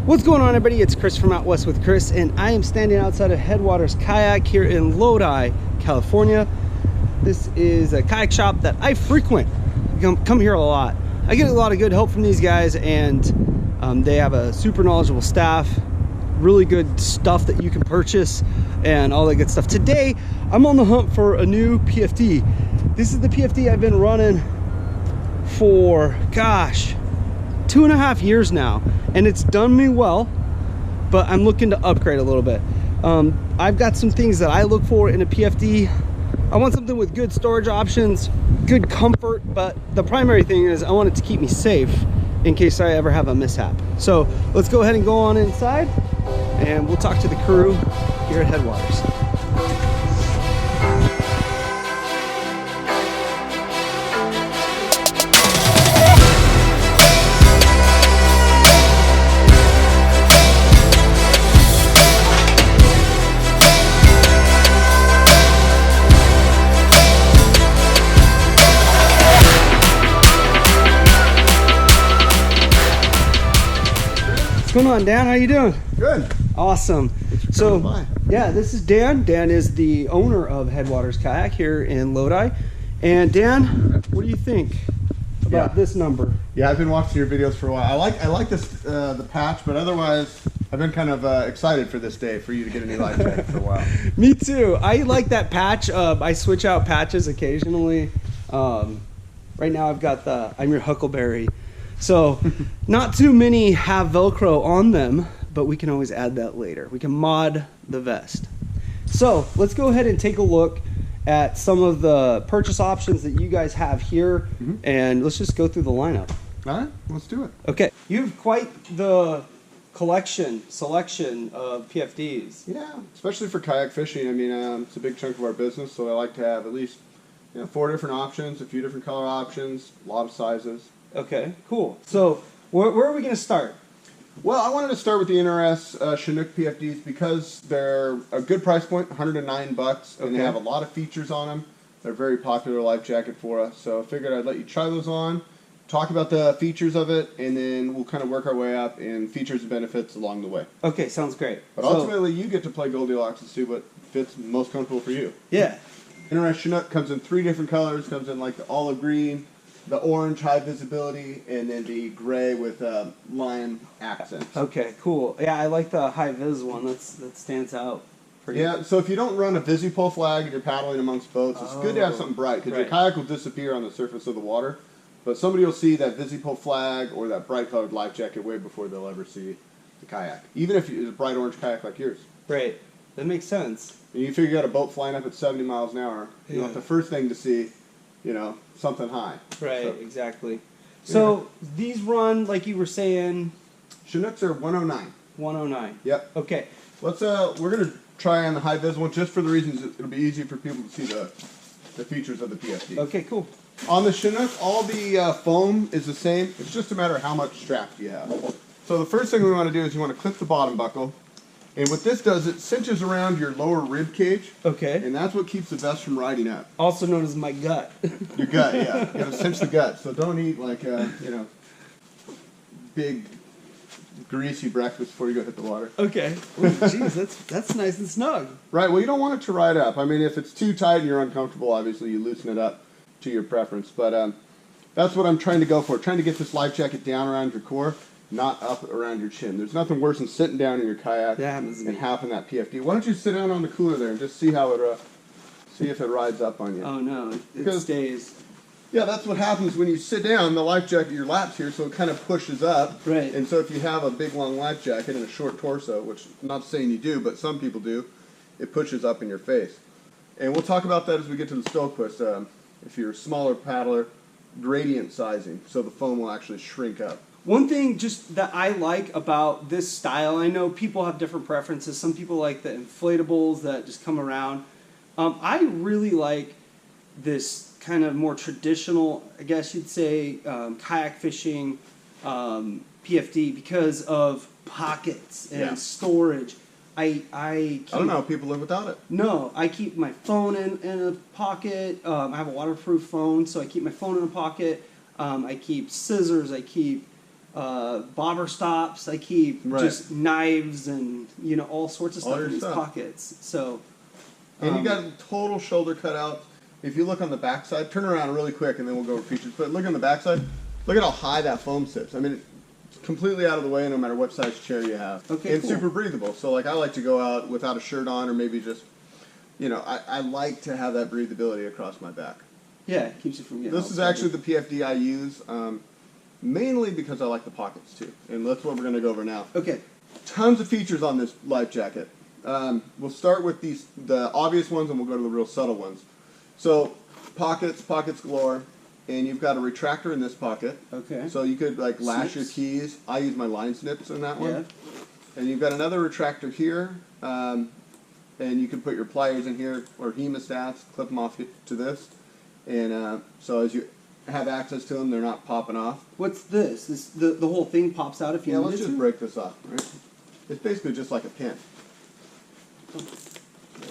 What's going on, everybody? It's Chris from Out West with Chris, and I am standing outside of Headwaters Kayak here in Lodi, California. This is a kayak shop that I frequent. Come here a lot. I get a lot of good help from these guys, and they have a super knowledgeable staff, really good stuff that you can purchase, and all that good stuff. Today, I'm on the hunt for a new PFD. This is the PFD I've been running for, gosh, 2.5 years now, and it's done me well, but I'm looking to upgrade a little bit. I've got some things that I look for in a PFD. I want something with good storage options, good comfort, but the primary thing is I want it to keep me safe in case I ever have a mishap. So let's go ahead and go on inside, and we'll talk to the crew here at Headwaters. What's going on, Dan? How you doing? Good. Awesome. So, yeah, this is Dan. Dan is the owner of Headwaters Kayak here in Lodi. And Dan, what do you think about this number? Yeah, I've been watching your videos for a while. I like this the patch, but otherwise, I've been kind of excited for this day for you to get a new life jacket for a while. Me too. I like that patch. I switch out patches occasionally. Right now, I've got the I'm Your Huckleberry. So not too many have Velcro on them, but we can always add that later. We can mod the vest. So let's go ahead and take a look at some of the purchase options that you guys have here, and let's just go through the lineup. All right, let's do it. Okay, you have quite the selection of PFDs. Yeah, especially for kayak fishing. I mean, it's a big chunk of our business, so I like to have at least 4 different options, a few different color options, a lot of sizes. Okay, cool. So where are we going to start? Well, I wanted to start with the NRS Chinook PFDs because they're a good price point, $109, and they have a lot of features on them. They're a very popular life jacket for us, so I figured I'd let you try those on, talk about the features of it, and then we'll kind of work our way up in features and benefits along the way. Okay, sounds great. But ultimately, you get to play Goldilocks and see what fits most comfortable for you. Yeah. NRS Chinook comes in 3 different colors. Comes in like the olive green, the orange high visibility, and then the gray with lion accents. Okay, cool. Yeah, I like the high vis one. That stands out pretty. Yeah, so if you don't run a VisiPole flag and you're paddling amongst boats, it's good to have something bright because your kayak will disappear on the surface of the water, but somebody will see that VisiPole flag or that bright colored life jacket way before they'll ever see the kayak, even if it's a bright orange kayak like yours. Right, that makes sense. And you figure you got a boat flying up at 70 miles an hour, you want the first thing to see, something high. Right, so, exactly. So these run, like you were saying, Chinooks are 109. 109. Yep. Okay. Let's we're gonna try on the high vis one just for the reasons it'll be easy for people to see the features of the PFD. Okay, cool. On the Chinook, all the foam is the same. It's just a matter of how much strap you have. So the first thing we want to do is you want to clip the bottom buckle. And what this does, it cinches around your lower rib cage. Okay. And that's what keeps the vest from riding up. Also known as my gut. Your gut, yeah. You gotta cinch the gut. So don't eat like big greasy breakfast before you go hit the water. Okay. Jeez, that's nice and snug. Right. Well, you don't want it to ride up. I mean, if it's too tight and you're uncomfortable, obviously you loosen it up to your preference. But that's what I'm trying to go for. Trying to get this life jacket down around your core, not up around your chin. There's nothing worse than sitting down in your kayak and having that PFD. Why don't you sit down on the cooler there and just see how it, see if it rides up on you. Oh no, it stays. Yeah, that's what happens when you sit down. The life jacket, your lap's here, so it kind of pushes up. Right. And so if you have a big long life jacket and a short torso, which I'm not saying you do, but some people do, it pushes up in your face. And we'll talk about that as we get to the Stohlquist. If you're a smaller paddler, gradient sizing, so the foam will actually shrink up. One thing just that I like about this style, I know people have different preferences. Some people like the inflatables that just come around. I really like this kind of more traditional, I guess you'd say, kayak fishing PFD because of pockets and storage. I don't know how people live without it. No, I keep my phone in a pocket. I have a waterproof phone, so I keep my phone in a pocket. I keep scissors. I keep bobber stops. I keep just knives and all sorts of stuff in these pockets. So, and you got total shoulder cutouts. If you look on the backside, turn around really quick, and then we'll go over features. But look on the backside. Look at how high that foam sits. I mean, it's completely out of the way, no matter what size chair you have. Okay, and super breathable. So, like, I like to go out without a shirt on, or maybe just, I like to have that breathability across my back. Yeah, it keeps you from getting. This is actually the PFD I use. Mainly because I like the pockets too, and that's what we're going to go over now. Okay. Tons of features on this life jacket. We'll start with the obvious ones, and we'll go to the real subtle ones. So, pockets galore, and you've got a retractor in this pocket. Okay. So you could like lash your keys. I use my line snips in that one. Yeah. And you've got another retractor here, and you can put your pliers in here or hemostats, clip them off to this, and so as you have access to them, they're not popping off. What's this? The whole thing pops out if you need it. Yeah, let's just break this off. Right? It's basically just like a pin. There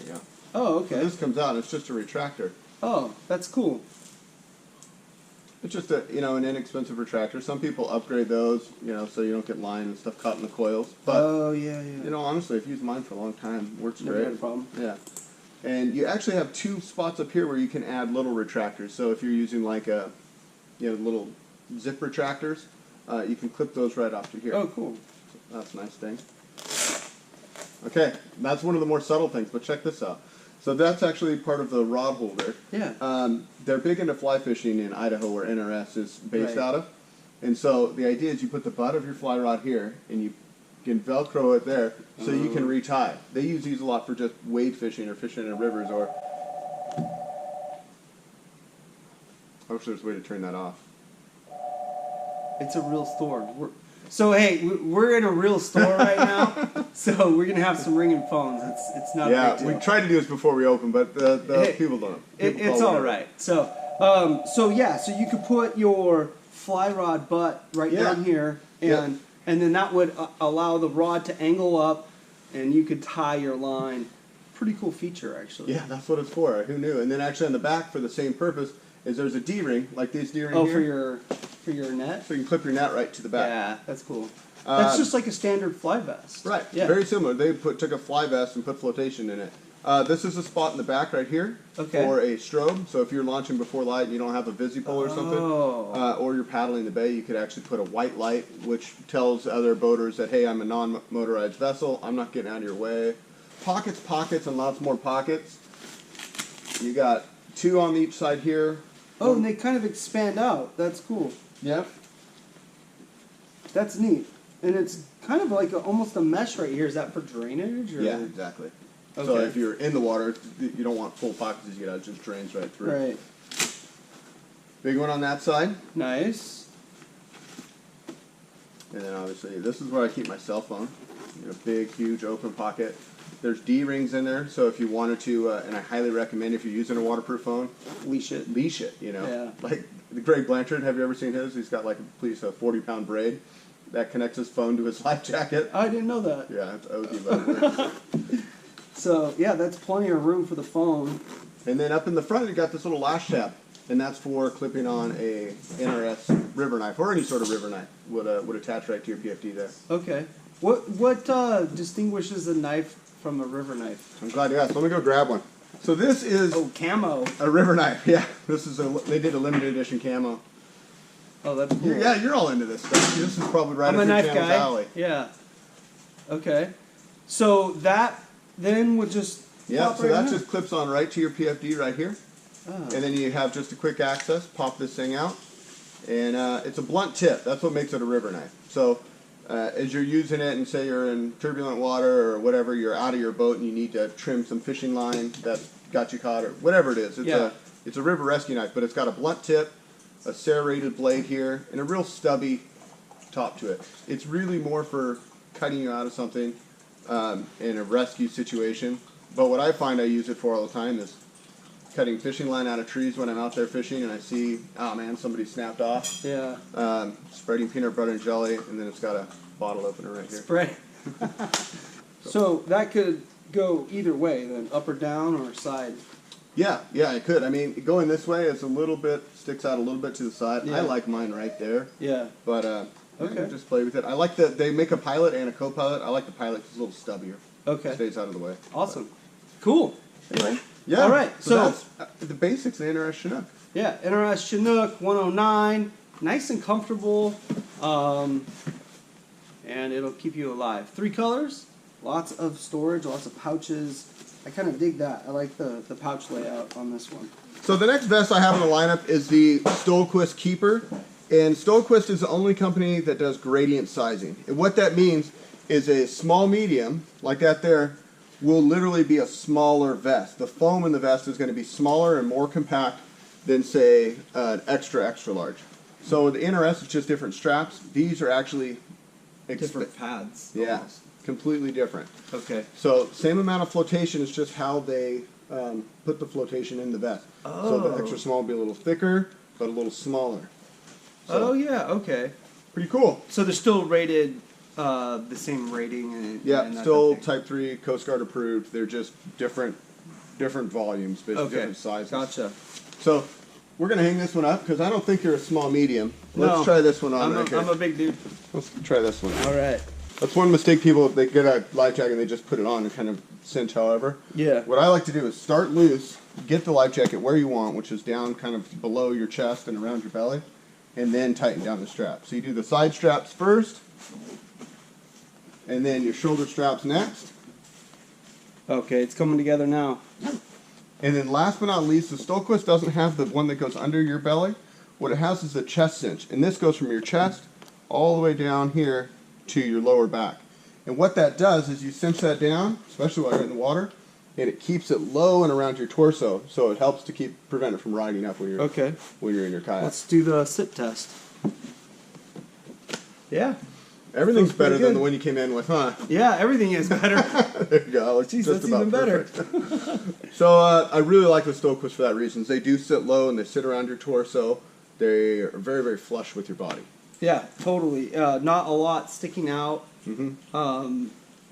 you go. Oh, okay. So this comes out, and it's just a retractor. Oh, that's cool. It's just an inexpensive retractor. Some people upgrade those, so you don't get line and stuff caught in the coils. But yeah. Honestly, I've used mine for a long time. Works Never great. had a problem. Yeah. And you actually have two spots up here where you can add little retractors. So if you're using like a little zip retractors, you can clip those right off to here. Oh, cool. So that's a nice thing. Okay, that's one of the more subtle things, but check this out. So that's actually part of the rod holder. Yeah. They're big into fly fishing in Idaho, where NRS is based out of. And so the idea is you put the butt of your fly rod here, and you can Velcro it there so you can retie. They use these a lot for just wade fishing or fishing in rivers, or... I wish there was a way to turn that off. It's a real store. So hey, we're in a real store right now, so we're gonna have some ringing phones. It's not a big deal. We tried to do this before we open, but the people don't. It's all right. So so you could put your fly rod butt right down here, and then that would allow the rod to angle up, and you could tie your line. Pretty cool feature, actually. Yeah, that's what it's for. Who knew? And then actually on the back, for the same purpose, is there's a D-ring, like these D-ring here. For your net? So you can clip your net right to the back. Yeah, that's cool. That's just like a standard fly vest. Right, yeah. Very similar. They took a fly vest and put flotation in it. This is a spot in the back right here for a strobe. So if you're launching before light and you don't have a visipole or something, or you're paddling the bay, you could actually put a white light, which tells other boaters that, hey, I'm a non-motorized vessel. I'm not getting out of your way. Pockets, and lots more pockets. You got two on each side here. Oh, and they kind of expand out. That's cool. Yep. That's neat. And it's kind of like almost a mesh right here. Is that for drainage? Or? Yeah, exactly. Okay. So if you're in the water, you don't want full pockets as you get out. It just drains right through. Right. Big one on that side. Nice. And then obviously this is where I keep my cell phone. In a big, huge open pocket. There's D-rings in there, so if you wanted to, and I highly recommend if you're using a waterproof phone, leash it. Yeah. Like Greg Blanchard, have you ever seen his? He's got like a 40-pound braid that connects his phone to his life jacket. I didn't know that. Yeah, it's OD leather. So, yeah, that's plenty of room for the phone. And then up in the front, you got this little lash tab, and that's for clipping on a NRS river knife, or any sort of river knife would attach right to your PFD there. Okay. What distinguishes a knife from a river knife? I'm glad you asked. Let me go grab one. So this is camo. A river knife. Yeah, this is they did a limited edition camo. Oh, that's cool. Yeah, you're all into this stuff. This is probably right up your knife channel's guy. alley. Yeah. Okay. So that then would just just clips on right to your PFD right here. Oh. And then you have just a quick access. Pop this thing out, and it's a blunt tip. That's what makes it a river knife. So. As you're using it, and say you're in turbulent water or whatever, you're out of your boat and you need to trim some fishing line that got you caught or whatever it is. It's a river rescue knife, but it's got a blunt tip, a serrated blade here, and a real stubby top to it. It's really more for cutting you out of something in a rescue situation. But what I find I use it for all the time is cutting fishing line out of trees when I'm out there fishing and I see, oh man, somebody snapped off. Yeah. Spreading peanut butter and jelly, and then it's got a bottle opener right here. Spray. So that could go either way, then up or down or side. Yeah, it could. I mean, going this way is a little bit, sticks out a little bit to the side. Yeah. I like mine right there. Yeah. But Okay. Just play with it. I like that they make a pilot and a co-pilot. I like the pilot because it's a little stubbier. Okay. Stays out of the way. Awesome. Cool. Anyway. Yeah. All right. So that's the basics of the NRS Chinook. yeah, NRS Chinook 109, nice and comfortable, and it'll keep you alive. 3 colors, lots of storage, lots of pouches. I kind of dig that. I like the pouch layout on this one. So the next vest I have in the lineup is the Stohlquist Keeper. And Stohlquist is the only company that does gradient sizing. And what that means is a small medium, like that there, will literally be a smaller vest. The foam in the vest is going to be smaller and more compact than, say, an extra large. So the NRS is just different straps. These are actually Different pads. Yeah, almost. completely different. Okay. So same amount of flotation, it's just how they put the flotation in the vest. So the extra small will be a little thicker, but a little smaller. So, oh yeah. Okay. pretty cool. So they're still rated the same rating. And that Still kind of thing. Type 3 Coast Guard approved. They're just different volumes, basically different sizes. Gotcha. So we're going to hang this one up because I don't think you're a small medium. No. Let's try this one on right here. I'm a big dude. Let's try this one. All right. That's one mistake people, they get a life jacket and they just put it on and kind of cinch however. Yeah. What I like to do is start loose, get the life jacket where you want, which is down kind of below your chest and around your belly, and then tighten down the strap. So you do the side straps first, and then your shoulder straps next. Okay, it's coming together now. And then last but not least, the Stohlquist doesn't have the one that goes under your belly. What it has is the chest cinch. And this goes from your chest all the way down here to your lower back. And what that does is you cinch that down, especially while you're in the water, and it keeps it low and around your torso, so it helps to prevent it from riding up when you're in your kayak. Let's do the sit test. Yeah. Everything's Feels pretty better than good. the one you came in with, huh? Yeah, everything is better. There you go. It's Jeez, just that's about even better. perfect. So I really like the Stohlquist for that reason. They do sit low and they sit around your torso. They are very, very flush with your body. Yeah, totally. Not a lot sticking out. Mm-hmm.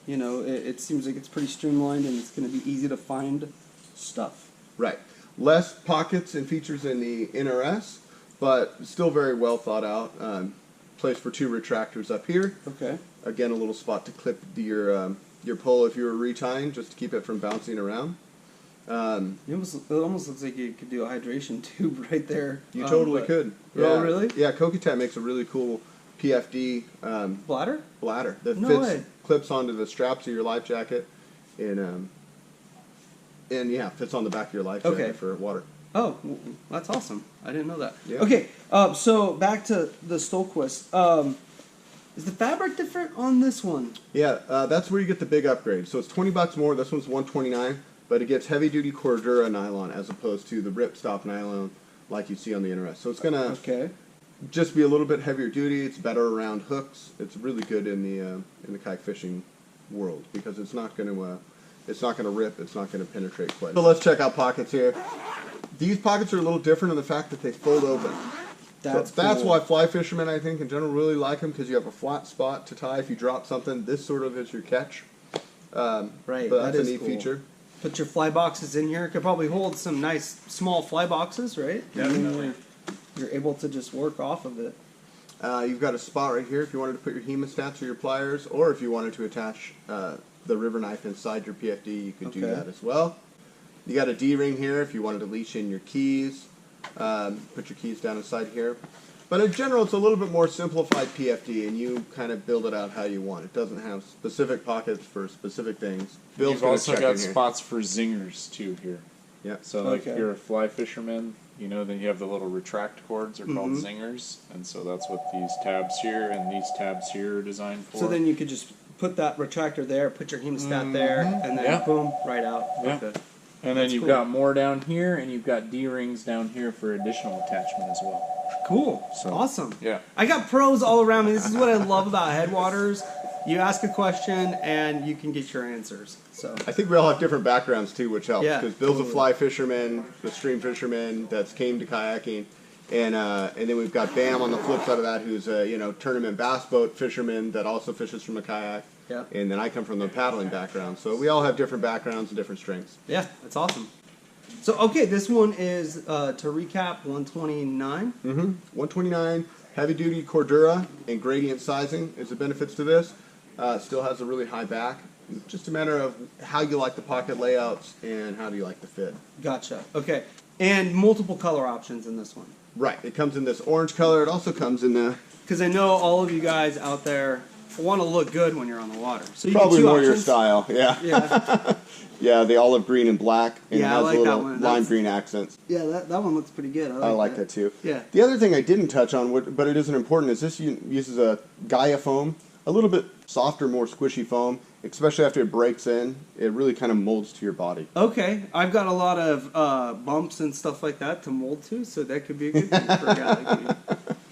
You know, it seems like it's pretty streamlined and it's going to be easy to find stuff. Right. Less pockets and features in the NRS, but still very well thought out. Place for 2 retractors up here. Okay. Again, a little spot to clip your pole if you were retying, just to keep it from bouncing around. It almost looks like you could do a hydration tube right there. You totally could. Oh, really? Yeah, Kokatat makes a really cool PFD Bladder? bladder that No fits, way. clips onto the straps of your life jacket, and yeah, fits on the back of your life jacket for water. Oh, that's awesome. I didn't know that. Yeah. Okay, so back to the Stohlquist. Is the fabric different on this one? Yeah, that's where you get the big upgrade. So it's $20 more. This one's $129, but it gets heavy-duty Cordura nylon as opposed to the ripstop nylon like you see on the NRS. So it's gonna just be a little bit heavier duty. It's better around hooks. It's really good in the kayak fishing world because it's not gonna rip. It's not gonna penetrate quite. So let's check out pockets here. These pockets are a little different in the fact that they fold open. That's cool. why fly fishermen, I think, in general really like them, because you have a flat spot to tie if you drop something. This sort of is your catch. Right, but that's a neat feature. Put your fly boxes in here. Could probably hold some nice small fly boxes, right? Definitely. You're able to just work off of it. You've got a spot right here if you wanted to put your hemostats or your pliers, or if you wanted to attach the river knife inside your PFD, you could do that as well. You got a D-ring here if you wanted to leash in your keys. Put your keys down inside here. But in general, it's a little bit more simplified PFD, and you kind of build it out how you want. It doesn't have specific pockets for specific things. Bill's You've also check got in here. spots for zingers too here. Yeah. So like if you're a fly fisherman, you know, then you have the little retract cords are called zingers, and so that's what these tabs here and these tabs here are designed for. So then you could just put that retractor there, put your hemostat there, and then boom, right out. Yeah. Okay. And then you've got more down here, and you've got D-rings down here for additional attachment as well. Cool. So, awesome. yeah. I got pros all around me. This is what I love about Headwaters. You ask a question, and you can get your answers. So I think we all have different backgrounds too, which helps. Yeah, Because Bill's a fly fisherman, a stream fisherman that's came to kayaking, and then we've got Bam on the flip side of that, who's a tournament bass boat fisherman that also fishes from a kayak. Yeah. And then I come from the paddling background, so we all have different backgrounds and different strengths. yeah, that's awesome. So okay, this one is to recap 129. 129. Heavy duty Cordura and gradient sizing is the benefits to this. Still has a really high back. It's just a matter of how you like the pocket layouts and how do you like the fit. Gotcha. Okay. And multiple color options in this one. Right. It comes in this orange color. It also comes in the... Because I know all of you guys out there want to look good when you're on the water. So you Probably get two more your options. style, yeah. Yeah. Yeah, the olive green and black, and Yeah, it I has like that little one. lime green accents. Yeah, that one looks pretty good. I like that too. Yeah. The other thing I didn't touch on, but it isn't important, is this uses a Gaia foam, a little bit softer, more squishy foam, especially after it breaks in. It really kind of molds to your body. Okay, I've got a lot of bumps and stuff like that to mold to, so that could be a good thing for a guy like me.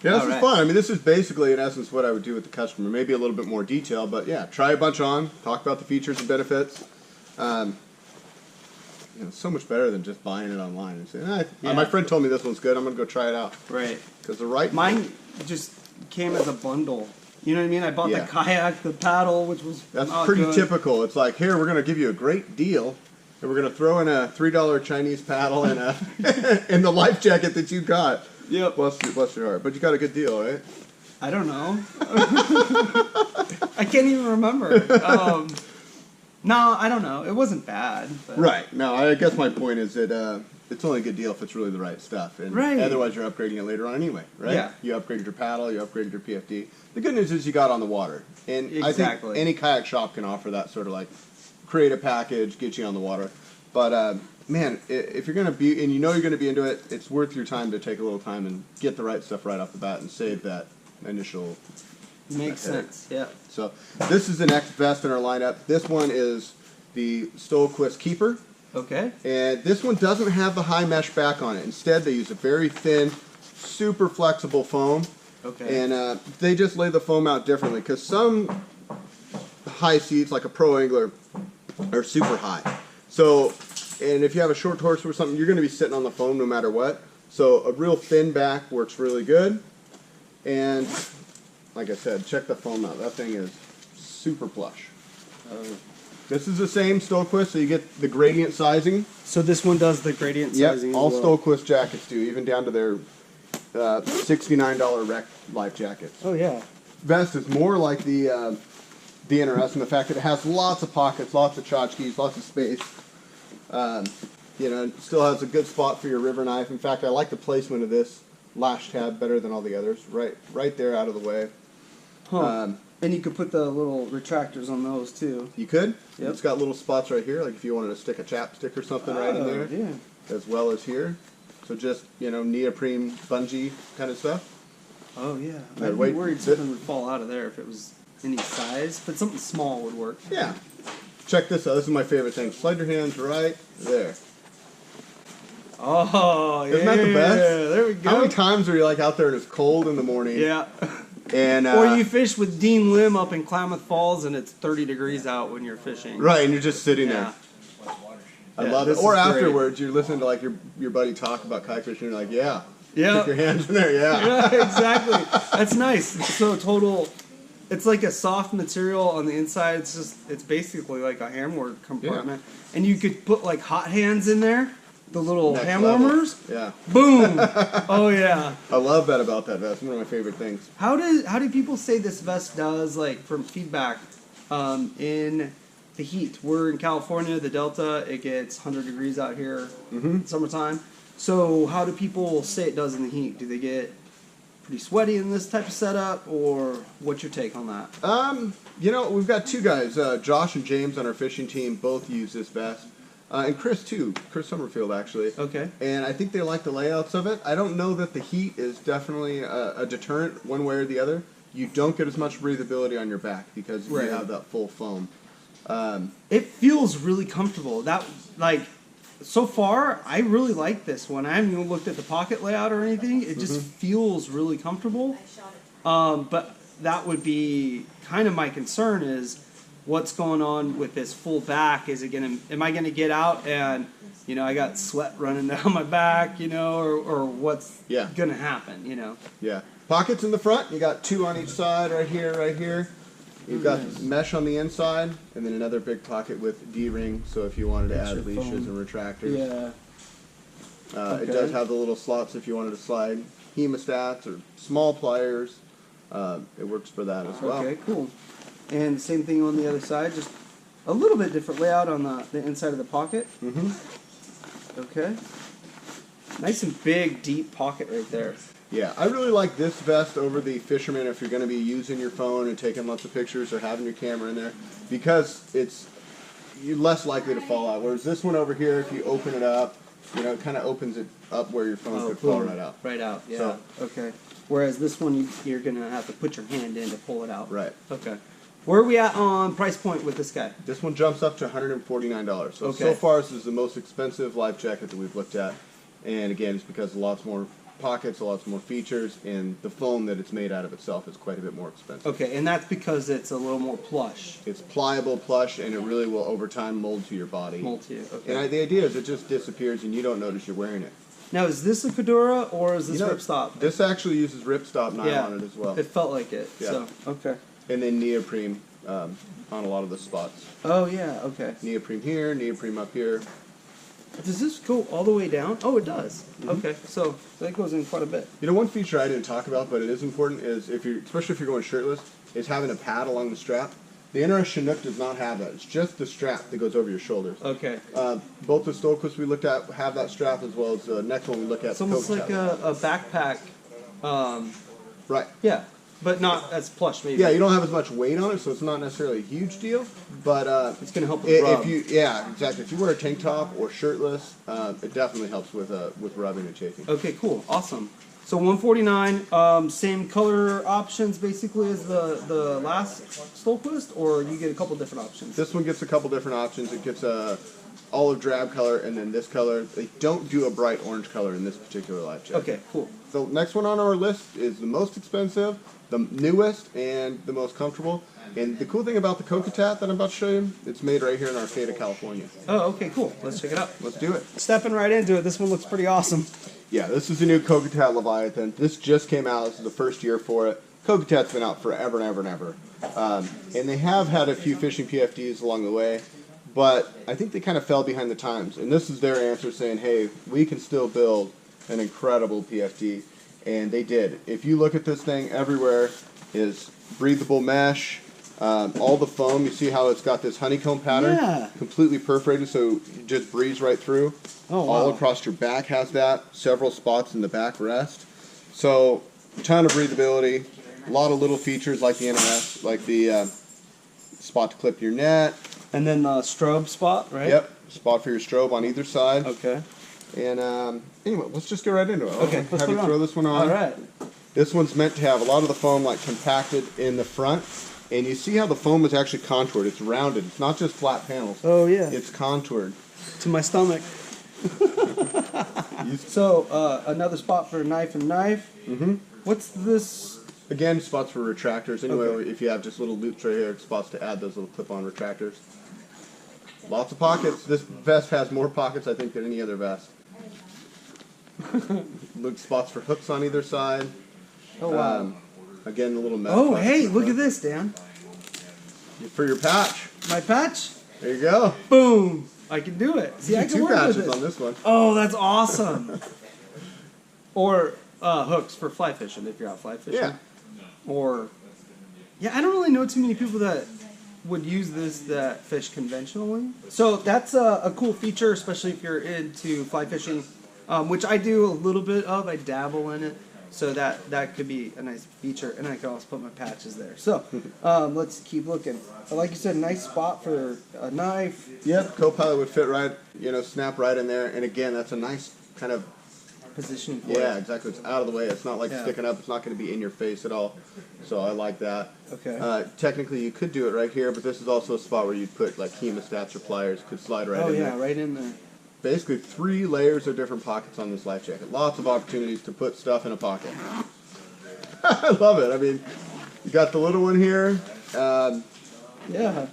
Yeah, this All is right. fun. I mean, this is basically, in essence, what I would do with the customer. Maybe a little bit more detail, but yeah, try a bunch on, talk about the features and benefits. So much better than just buying it online and saying, Yeah. my friend told me this one's good, I'm going to go try it out. Right. Because the right... Mine just came as a bundle. You know what I mean? I bought Yeah. the kayak, the paddle, which was That's not pretty good. typical. It's like, here, we're going to give you a great deal, and we're going to throw in a $3 Chinese paddle and and the life jacket that you got. Yep. Bless your heart. But you got a good deal, right? I don't know. I can't even remember. No, I don't know. It wasn't bad. But. Right. No, I guess my point is that it's only a good deal if it's really the right stuff. And Right. otherwise, you're upgrading it later on anyway, right? Yeah. You upgraded your paddle, you upgraded your PFD. The good news is you got on the water. And I Exactly. think any kayak shop can offer that sort of like create a package, get you on the water. But man, if you're going to be, and you know you're going to be into it, it's worth your time to take a little time and get the right stuff right off the bat and save that initial. Makes sense. Yeah. So this is the next vest in our lineup. This one is the Stohlquist Keeper. Okay. And this one doesn't have the high mesh back on it. Instead, they use a very thin, super flexible foam. Okay. And they just lay the foam out differently because some high seats, like a pro angler, are super high. So, and if you have a short torso or something, you're going to be sitting on the foam no matter what. So a real thin back works really good. And like I said, check the foam out. That thing is super plush. This is the same Stohlquist, so you get the gradient sizing. So this one does the gradient Yep, sizing all as well. Stohlquist jackets do, even down to their $69 rec life jackets. Oh yeah. Vest is more like the NRS in the fact that it has lots of pockets, lots of tchotchkes, lots of space. It still has a good spot for your river knife. In fact, I like the placement of this lash tab better than all the others. Right there out of the way. Huh. And you could put the little retractors on those too. You could. Yep. It's got little spots right here, like if you wanted to stick a chapstick or something right in there. Yeah. As well as here. So just, neoprene bungee kind of stuff. Oh yeah. Yeah, I'd be wait, worried sit. something would fall out of there if it was any size, but something small would work. Yeah. Check this out. This is my favorite thing. Slide your hands right there. Oh yeah. Isn't that the best? There we go. How many times are you like out there and it's cold in the morning? Yeah. And Or you fish with Dean Lim up in Klamath Falls and it's 30 degrees out when you're fishing. right, and you're just sitting Yeah. there. I Yeah, love it. this Or is great. afterwards, you're listening to like your buddy talk about kayak fishing. You're like, yeah. Yeah. Stick your hands in there. Yeah. Yeah, exactly. That's nice. So it's like a soft material on the inside. It's basically like a handwork compartment. And you could put like hot hands in there, the little Next hand level. warmers. Yeah. Boom. Oh yeah. I love that about that vest. One of my favorite things. How do people say this vest does, like, from feedback in the heat? We're in California, the Delta. It gets 100 degrees out here in summertime. So how do people say it does in the heat? Do they get pretty sweaty in this type of setup, or what's your take on that? We've got two guys, Josh and James on our fishing team, both use this vest. And Chris too, Chris Summerfield actually. Okay. And I think they like the layouts of it. I don't know that the heat is definitely a deterrent one way or the other. You don't get as much breathability on your back because Right. you have that full foam. It feels really comfortable. So far, I really like this one. I haven't even looked at the pocket layout or anything. It just feels really comfortable. But that would be kind of my concern is what's going on with this full back. Am I gonna get out and, I got sweat running down my back, or what's Yeah. gonna happen, Yeah. Pockets in the front. You got two on each side, right here, right here. You've got mesh on the inside, and then another big pocket with D-ring, so if you wanted to Extra add leashes foam. and retractors. Yeah. It Okay. does have the little slots if you wanted to slide hemostats or small pliers. It works for that as well. Okay, cool. And same thing on the other side, just a little bit different layout on the inside of the pocket. Okay. Nice and big, deep pocket right there. Yeah, I really like this vest over the Fisherman if you're going to be using your phone and taking lots of pictures or having your camera in there, because you're less likely to fall out. Whereas this one over here, if you open it up, you know, it kind of opens it up where your phone could fall right out. Right out, yeah. So, okay. Whereas this one, you're going to have to put your hand in to pull it out. Right. Okay. Where are we at on price point with this guy? This one jumps up to $149. So, Okay. so far, this is the most expensive life jacket that we've looked at. And again, it's because lots more pockets, lots more features, and the foam that it's made out of itself is quite a bit more expensive. Okay, and that's because it's a little more plush. It's pliable, plush, and it really will over time mold to your body. Mold to you, okay. And the idea is it just disappears and you don't notice you're wearing it. Now, is this a fedora or is this ripstop? This actually uses ripstop nylon on it as well. It felt like it. Yeah. So, okay. And then neoprene on a lot of the spots. Oh, yeah, okay. Neoprene here, neoprene up here. Does this go all the way down? Oh, it does. Okay, so that goes in quite a bit. You know, one feature I didn't talk about, but it is important, is especially if you're going shirtless, is having a pad along the strap. The NRS Chinook does not have that. It's just the strap that goes over your shoulders. Okay. Both the Stohlquist we looked at have that strap, as well as the next one we look at. It's almost like a backpack. Right. Yeah, but not as plush, maybe. Yeah, you don't have as much weight on it, so it's not necessarily a huge deal. But it's going to help with rub. Yeah, exactly. If you wear a tank top or shirtless, it definitely helps with rubbing and chafing. Okay, cool, awesome. So $149, same color options basically as the last Stohlquist, or you get a couple different options? This one gets a couple different options. It gets a olive drab color and then this color. They don't do a bright orange color in this particular life jacket. Okay, cool. The next one on our list is the most expensive, the newest, and the most comfortable. And the cool thing about the Kokatat that I'm about to show you, it's made right here in our state of California. Oh, okay, cool. Let's check it out. Let's do it. Stepping right into it. This one looks pretty awesome. Yeah, this is the new Kokatat Leviathan. This just came out. This is the first year for it. Kokatat's been out forever and ever and ever. And they have had a few fishing PFDs along the way, but I think they kind of fell behind the times. And this is their answer saying, hey, we can still build an incredible PFD. And they did. If you look at this thing, everywhere is breathable mesh. All the foam, you see how it's got this honeycomb pattern? Yeah. Completely perforated, so it just breathes right through. Oh, wow. All across your back has that. Several spots in the back rest. So, a ton of breathability. A lot of little features like the NRS, like the spot to clip your net. And then the strobe spot, right? Yep. Spot for your strobe on either side. Okay. And anyway, let's just get right into it. Okay, let's have you throw this one on. All right. This one's meant to have a lot of the foam like compacted in the front. And you see how the foam is actually contoured. It's rounded. It's not just flat panels. Oh, yeah. It's contoured. To my stomach. So, another spot for knife and knife. Mm-hmm. What's this? Again, spots for retractors. Anyway, Okay. if you have just little loops right here, spots to add those little clip-on retractors. Lots of pockets. This vest has more pockets, I think, than any other vest. Look, spots for hooks on either side. Oh, wow. Again, the little mesh. Oh, pockets hey, in look front. at this, Dan. For your patch. My patch? There you go. Boom. I can do it. See, I can Two work with patches this. on this one. Oh, that's awesome. Or hooks for fly fishing if you're out fly fishing. Yeah. Or, yeah, I don't really know too many people that would use this that fish conventionally. So that's a cool feature, especially if you're into fly fishing, which I do a little bit of. I dabble in it. So that could be a nice feature, and I can also put my patches there. So let's keep looking. But like you said, nice spot for a knife. Yep, CoPilot would fit right, snap right in there. And again, that's a nice kind of Position for yeah, it. exactly. It's out of the way. It's not like Yeah. sticking up. It's not going to be in your face at all. So I like that. Okay. Technically, you could do it right here, but this is also a spot where you'd put like hemostats or pliers. Could slide right Oh in yeah, there. right in there. Basically, 3 layers of different pockets on this life jacket. Lots of opportunities to put stuff in a pocket. I love it. I mean, you got the little one here. Yeah.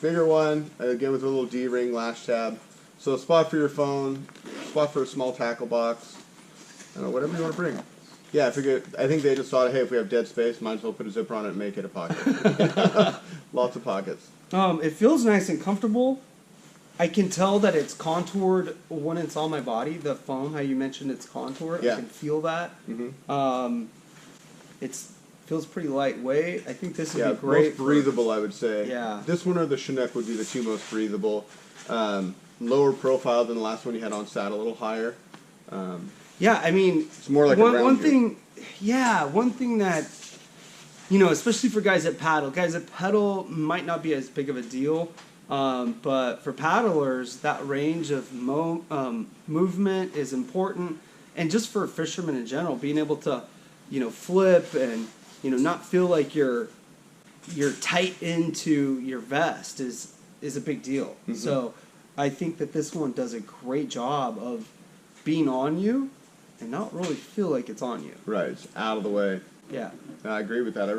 Bigger one, again with a little D-ring lash tab. So a spot for your phone, spot for a small tackle box, whatever you want to bring. Yeah, I think they just thought, hey, if we have dead space, might as well put a zipper on it and make it a pocket. Lots of pockets. It feels nice and comfortable. I can tell that it's contoured when it's on my body. The foam, how you mentioned it's contoured, Yeah. I can feel that. It feels pretty lightweight. I think this would be great. Most breathable, I would say. Yeah. This one or the Chinook would be the two most breathable. Lower profile than the last one you had on sat, a little higher. Yeah, I mean, It's more like one thing that, you know, especially for guys that pedal might not be as big of a deal, but for paddlers, that range of movement is important, and just for fishermen in general, being able to, you know, flip and, you know, not feel like you're tight into your vest is a big deal. So I think that this one does a great job of being on you and not really feel like it's on you. Right, it's out of the way. Yeah. I agree with that.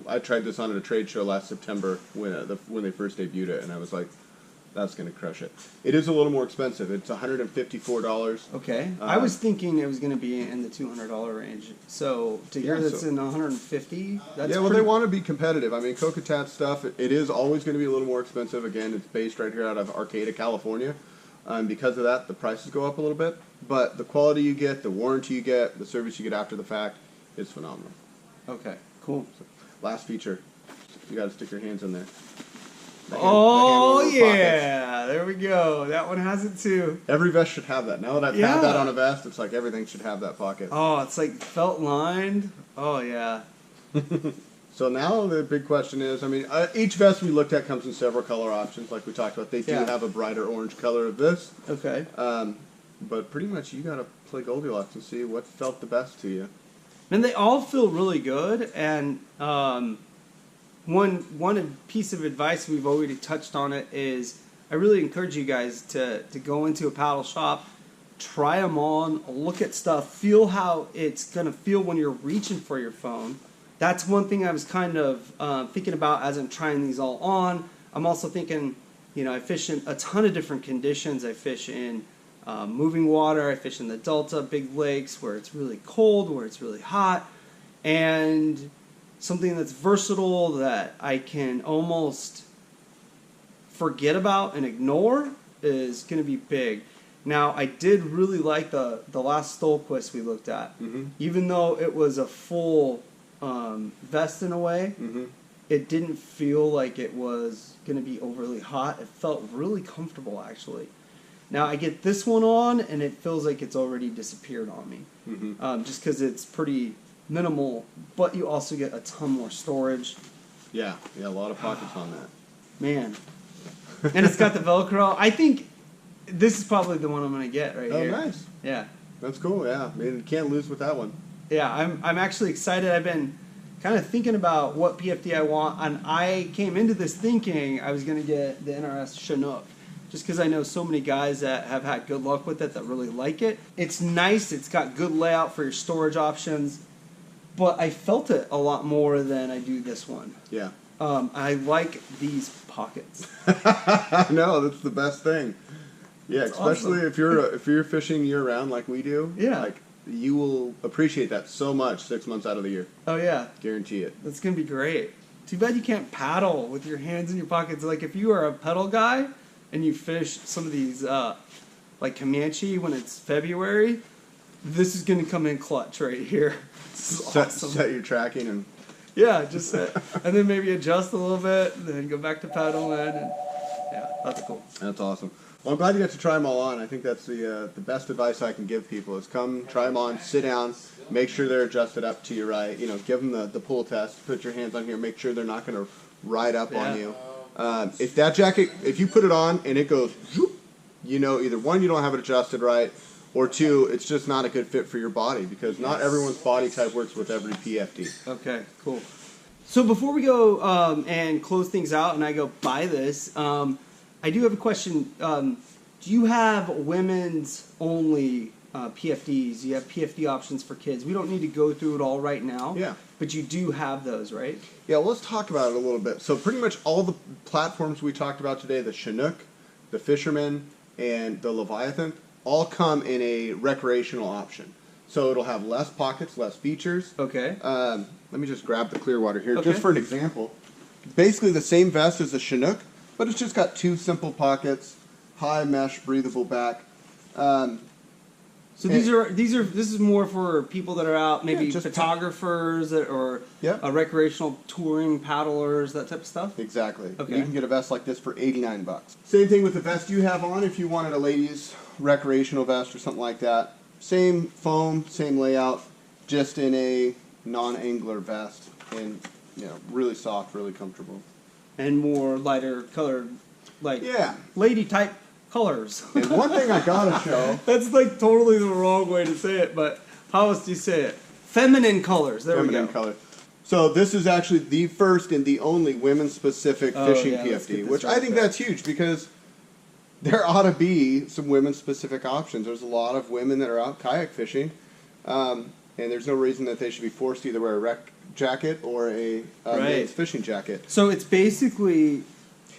I tried this on at a trade show last September when they first debuted it, and I was like, that's going to crush it. It is a little more expensive. It's $154. Okay. I was thinking it was going to be in the $200 range. So to hear that's in $150, that's they want to be competitive. I mean, Kokatat stuff, it is always going to be a little more expensive. Again, it's based right here out of Arcata, California. Because of that, the prices go up a little bit. But the quality you get, the warranty you get, the service you get after the fact is phenomenal. Okay, cool. So, last feature. You got to stick your hands in there. Oh, yeah. There we go. That one has it too. Every vest should have that. Now that I've had that on a vest, it's like everything should have that pocket. Oh, it's like felt lined. Oh, yeah. So now the big question is, I mean, each vest we looked at comes in several color options, like we talked about. They do have a brighter orange color of this. Okay. But pretty much you got to play Goldilocks and see what felt the best to you. And they all feel really good. And one piece of advice, we've already touched on it, is I really encourage you guys to go into a paddle shop, try them on, look at stuff, feel how it's going to feel when you're reaching for your phone. That's one thing I was kind of thinking about as I'm trying these all on. I'm also thinking, you know, I fish in a ton of different conditions. I fish in moving water. I fish in the Delta, big lakes, where it's really cold, where it's really hot. And something that's versatile that I can almost forget about and ignore is going to be big. Now, I did really like the last Stohlquist we looked at. Even though it was a full vest in a way, it didn't feel like it was going to be overly hot. It felt really comfortable, actually. Now, I get this one on, and it feels like it's already disappeared on me. Just because it's pretty minimal, but you also get a ton more storage. Yeah, a lot of pockets on that. Man. And it's got the Velcro. I think this is probably the one I'm going to get right here. Oh, nice. Yeah. That's cool, yeah. I mean, you can't lose with that one. Yeah, I'm actually excited. I've been kind of thinking about what PFD I want, and I came into this thinking I was going to get the NRS Chinook, just because I know so many guys that have had good luck with it that really like it. It's nice. It's got good layout for your storage options, but I felt it a lot more than I do this one. Yeah. I like these pockets. No, that's the best thing. Yeah, that's especially awesome. if you're fishing year round like we do. Yeah. Like, you will appreciate that so much 6 months out of the year. Oh, yeah. Guarantee it. That's going to be great. Too bad you can't paddle with your hands in your pockets. Like, if you are a pedal guy and you fish some of these, like Comanche when it's February, this is going to come in clutch right here. This is awesome. Set your tracking and... Yeah, just set. And then maybe adjust a little bit, and then go back to paddling. And yeah, that's cool. That's awesome. Well, I'm glad you got to try them all on. I think that's the best advice I can give people is come, try them on, sit down, make sure they're adjusted up to your right. You know, give them the pull test, put your hands on here, make sure they're not going to ride up on you. If that jacket, if you put it on and it goes, you know, either one, you don't have it adjusted right, or two, it's just not a good fit for your body because not everyone's body type works with every PFD. Okay, cool. So before we go and close things out and I go buy this, I do have a question. Do you have women's only PFDs? Do you have PFD options for kids? We don't need to go through it all right now. Yeah. But you do have those, right? Yeah, well, let's talk about it a little bit. So pretty much all the platforms we talked about today, the Chinook, the Fisherman, and the Leviathan, all come in a recreational option. So it'll have less pockets, less features. Okay. Let me just grab the Clearwater here, Okay. just for an example. Basically the same vest as the Chinook, but it's just got two simple pockets. high mesh, breathable back. So this is more for people that are out, maybe just photographers or recreational touring paddlers, that type of stuff? Exactly. Okay. You can get a vest like this for $89. Same thing with the vest you have on if you wanted a ladies' recreational vest or something like that. Same foam, same layout, just in a non-angler vest, and really soft, really comfortable. And more lighter colored, like lady type colors. And one thing I gotta show. That's like totally the wrong way to say it, but how else do you say it? Feminine colors. There we go. Feminine color. So this is actually the first and the only women-specific fishing PFD, which I think that's huge because there ought to be some women-specific options. There's a lot of women that are out kayak fishing, and there's no reason that they should be forced to either wear a rec jacket or a men's fishing jacket. So it's basically,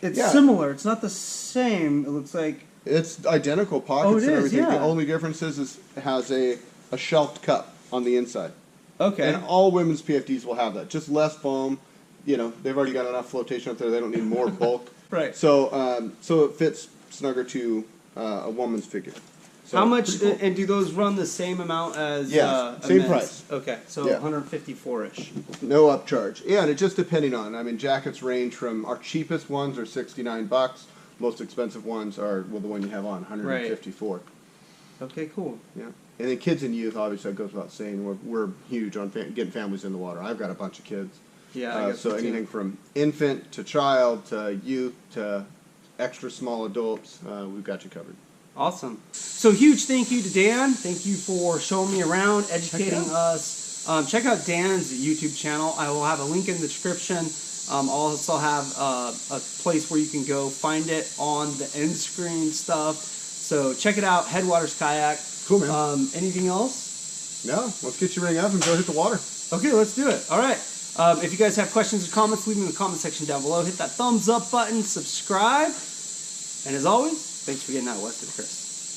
similar. It's not the same. It looks like it's identical pockets and everything. The only difference is it has a shelved cup on the inside. Okay. And all women's PFDs will have that. Just less foam. They've already got enough flotation up there. They don't need more bulk. Right. So so it fits snugger to a woman's figure. So how much, cool. and do those run the same amount as same price. Okay, so 154-ish. No upcharge. Yeah, and it just depending on, jackets range from, our cheapest ones are $69. Most expensive ones are, the one you have on, $154. Right. Okay, cool. Yeah. And then kids and youth, obviously, that goes without saying. We're huge on getting families in the water. I've got a bunch of kids. Yeah, I guess so anything from infant to child to youth to extra small adults, we've got you covered. Awesome. So huge thank you to Dan. Thank you for showing me around, educating us. Check out Dan's YouTube channel. I will have a link in the description. I'll also have a place where you can go find it on the end screen stuff. So check it out, Headwaters Kayak. Cool, man. Anything else? No, let's get you ring up and go hit the water. Okay, let's do it. All right. If you guys have questions or comments, leave them in the comment section down below. Hit that thumbs up button, subscribe. And as always, thanks for getting out west with Chris.